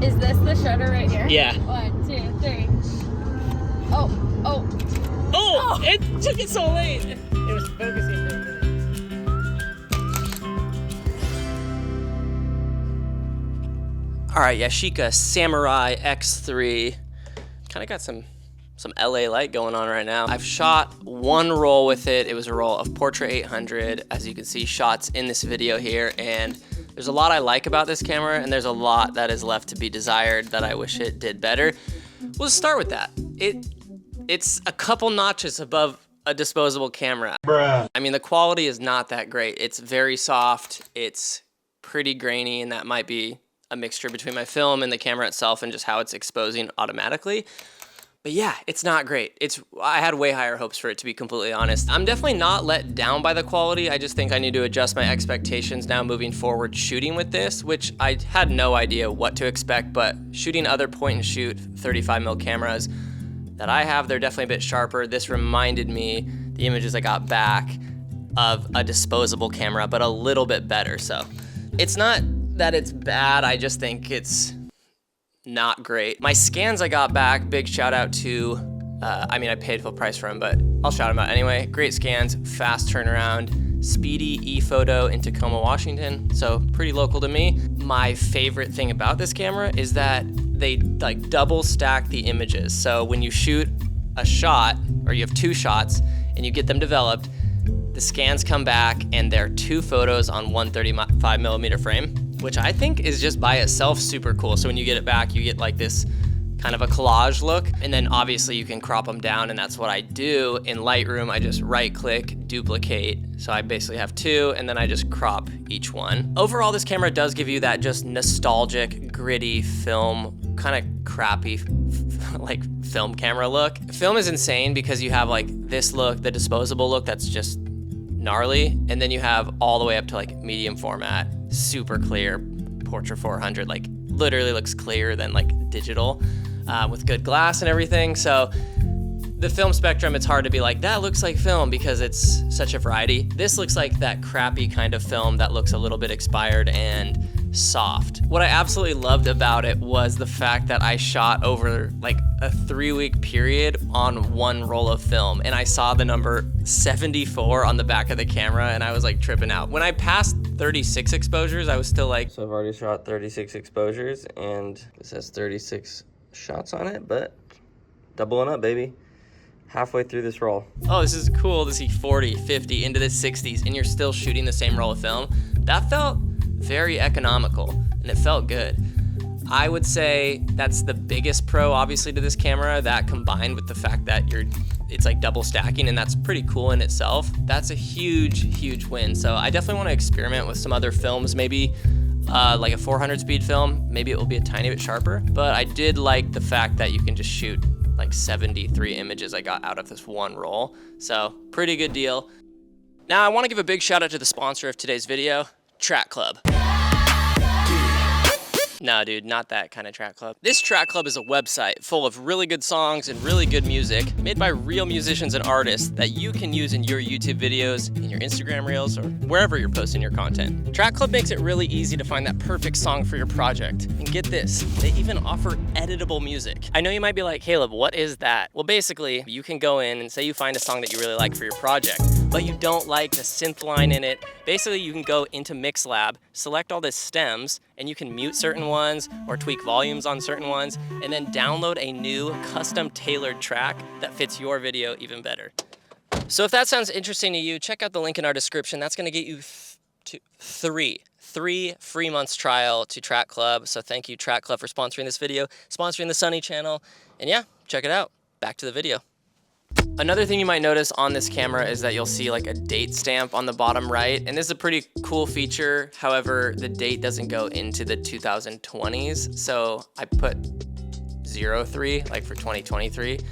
Is this the shutter right here? Yeah. 1, 2, 3. Oh, oh. Oh! It took it so late. It was focusing for a minute. All right, Yashica Samurai X3. Kind of got some LA light going on right now. I've shot one roll with it. It was a roll of Portra 800, as you can see shots in this video here, and there's a lot I like about this camera, and there's a lot that is left to be desired that I wish it did better. We'll start with that. It's a couple notches above a disposable camera. Bruh. I mean, the quality is not that great. It's very soft, it's pretty grainy, and that might be a mixture between my film and the camera itself and just how it's exposing automatically. But yeah, it's not great. I had way higher hopes for it, to be completely honest. I'm definitely not let down by the quality. I just think I need to adjust my expectations now moving forward shooting with this, which I had no idea what to expect, but shooting other point and shoot 35mm cameras that I have, they're definitely a bit sharper. This reminded me, the images I got back, of a disposable camera, but a little bit better. So it's not that it's bad, I just think it's not great. My scans I got back, big shout out to, I mean, I paid full price for them, but I'll shout them out anyway. Great scans, fast turnaround, speedy e-photo in Tacoma, Washington, so pretty local to me. My favorite thing about this camera is that they like double stack the images. So when you shoot a shot, or you have two shots, and you get them developed, the scans come back and they're two photos on 135mm frame, which I think is just by itself super cool. So when you get it back, you get like this kind of a collage look, and then obviously you can crop them down, and that's what I do in Lightroom. I just right click, duplicate, so I basically have two, and then I just crop each one. Overall, this camera does give you that just nostalgic, gritty film, kind of crappy like film camera look. Film is insane because you have like this look, the disposable look that's just gnarly, and then you have all the way up to like medium format, super clear Portra 400, like literally looks clearer than like digital, with good glass and everything. So the film spectrum, it's hard to be like, that looks like film, because it's such a variety. This looks like that crappy kind of film that looks a little bit expired and soft. What I absolutely loved about it was the fact that I shot over like a 3-week period on one roll of film, and I saw the number 74 on the back of the camera, and I was like tripping out. When I passed 36 exposures, I was still like, so I've already shot 36 exposures, and this has 36 shots on it, but doubling up, baby. Halfway through this roll. Oh, this is cool to see 40, 50, into the 60s, and you're still shooting the same roll of film. That felt very economical, and it felt good. I would say that's the biggest pro, obviously, to this camera, that combined with the fact that it's like double stacking, and that's pretty cool in itself. That's a huge win. So I definitely want to experiment with some other films, maybe like a 400 speed film. Maybe it will be a tiny bit sharper, but I did like the fact that you can just shoot like 73 images I got out of this one roll. So pretty good deal. Now I want to give a big shout out to the sponsor of today's video, Track Club. No, dude, not that kind of Track Club. This Track Club is a website full of really good songs and really good music made by real musicians and artists that you can use in your YouTube videos, in your Instagram reels, or wherever you're posting your content. Track Club makes it really easy to find that perfect song for your project. And get this, they even offer editable music. I know you might be like, Caleb, what is that? Well, basically, you can go in and say you find a song that you really like for your project, but you don't like the synth line in it. Basically, you can go into MixLab, select all the stems, and you can mute certain ones or tweak volumes on certain ones, and then download a new custom tailored track that fits your video even better. So if that sounds interesting to you, check out the link in our description. That's gonna get you three free months trial to Track Club. So thank you, Track Club, for sponsoring this video, sponsoring the Sunny channel, and yeah, check it out. Back to the video. Another thing you might notice on this camera is that you'll see like a date stamp on the bottom right, and this is a pretty cool feature. However, the date doesn't go into the 2020s, so I put 03, like for 2023. It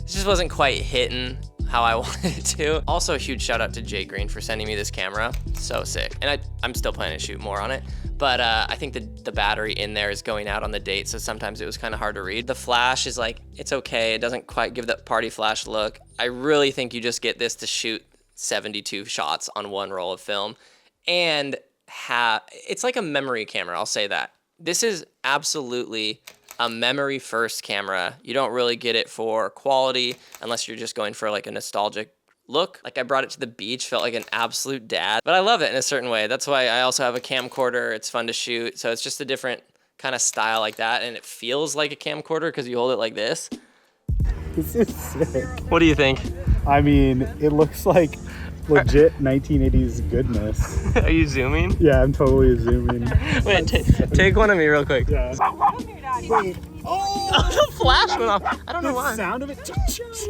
just wasn't quite hitting how I wanted it to. Also, a huge shout out to Jay Green for sending me this camera. So sick. And I'm still planning to shoot more on it. But I think the battery in there is going out on the date, so sometimes it was kind of hard to read. The flash is like, it's okay. It doesn't quite give that party flash look. I really think you just get this to shoot 72 shots on one roll of film. And it's like a memory camera, I'll say that. this is absolutely a memory first camera. You don't really get it for quality unless you're just going for like a nostalgic look. Like I brought it to the beach, felt like an absolute dad, but I love it in a certain way. That's why I also have a camcorder. It's fun to shoot. So it's just a different kind of style like that. And it feels like a camcorder because you hold it like this. This is sick. What do you think? I mean, it looks like legit 1980s goodness. Are you zooming? Yeah, I'm totally zooming. Wait, take one of me real quick. Yeah. Wait. The flash went off. I don't know why. The sound of it.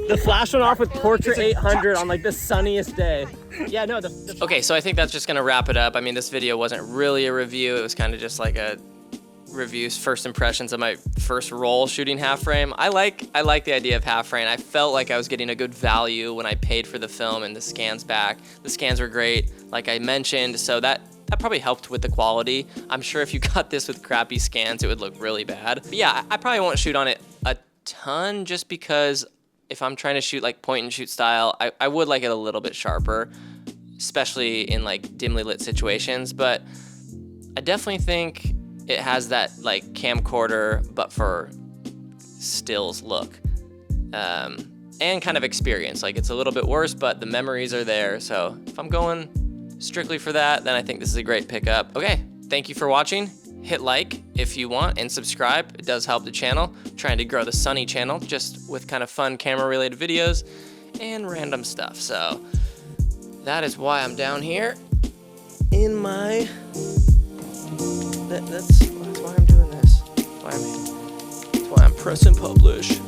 The flash went off with Portrait 800 on like the sunniest day. Yeah, no. Okay, so I think that's just gonna wrap it up. I mean, this video wasn't really a review. It was kind of just like a reviews, first impressions of my first roll shooting half frame. I like the idea of half frame. I felt like I was getting a good value when I paid for the film and the scans back. The scans were great, like I mentioned, so that probably helped with the quality. I'm sure if you got this with crappy scans, it would look really bad. But yeah, I probably won't shoot on it a ton just because if I'm trying to shoot like point and shoot style, I would like it a little bit sharper, especially in like dimly lit situations. But I definitely think it has that like camcorder, but for stills look, and kind of experience. Like it's a little bit worse, but the memories are there. So if I'm going strictly for that, then I think this is a great pickup. Okay, thank you for watching. Hit like if you want and subscribe. It does help the channel. I'm trying to grow the Sunny channel just with kind of fun camera related videos and random stuff. So that is why I'm down here in my, that's why I'm doing this. That's why I'm pressing publish.